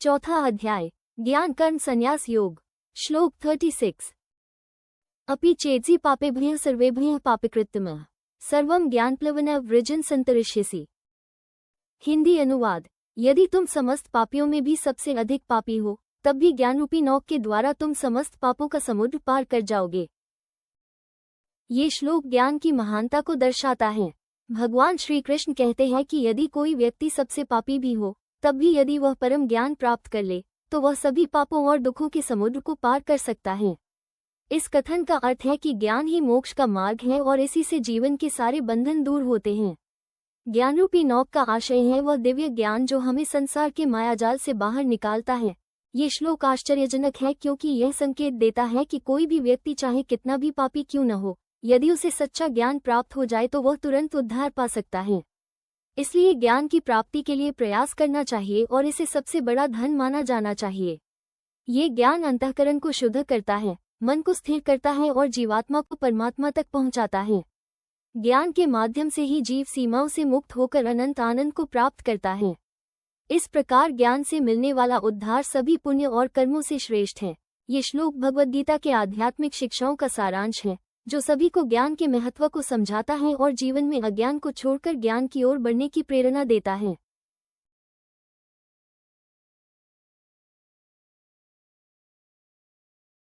चौथा अध्याय ज्ञान कर्म संन्यास योग। श्लोक 36। अपि चेत्सि पापेभ्यः सर्वेभ्यः पापकृत्तमः सर्वं ज्ञानप्लवनः वृजन् संतरिष्यसि। हिंदी अनुवाद। यदि तुम समस्त पापियों में भी सबसे अधिक पापी हो, तब भी ज्ञानरूपी नौक के द्वारा तुम समस्त पापों का समुद्र पार कर जाओगे। ये श्लोक ज्ञान की महानता को दर्शाता है। भगवान श्री कृष्ण कहते हैं कि यदि कोई व्यक्ति सबसे पापी भी हो, तब भी यदि वह परम ज्ञान प्राप्त कर ले, तो वह सभी पापों और दुखों के समुद्र को पार कर सकता है। इस कथन का अर्थ है कि ज्ञान ही मोक्ष का मार्ग है और इसी से जीवन के सारे बंधन दूर होते हैं। ज्ञानरूपी नौक का आशय है वह दिव्य ज्ञान जो हमें संसार के मायाजाल से बाहर निकालता है। ये श्लोक आश्चर्यजनक है क्योंकि यह संकेत देता है कि कोई भी व्यक्ति चाहे कितना भी पापी क्यों न हो, यदि उसे सच्चा ज्ञान प्राप्त हो जाए तो वह तुरंत उद्धार पा सकता है। इसलिए ज्ञान की प्राप्ति के लिए प्रयास करना चाहिए और इसे सबसे बड़ा धन माना जाना चाहिए। ये ज्ञान अंतःकरण को शुद्ध करता है, मन को स्थिर करता है और जीवात्मा को परमात्मा तक पहुंचाता है। ज्ञान के माध्यम से ही जीव सीमाओं से मुक्त होकर अनंत आनंद को प्राप्त करता है। इस प्रकार ज्ञान से मिलने वाला उद्धार सभी पुण्य और कर्मों से श्रेष्ठ है। ये श्लोक भगवद गीता के आध्यात्मिक शिक्षाओं का सारांश है, जो सभी को ज्ञान के महत्व को समझाता है और जीवन में अज्ञान को छोड़कर ज्ञान की ओर बढ़ने की प्रेरणा देता है।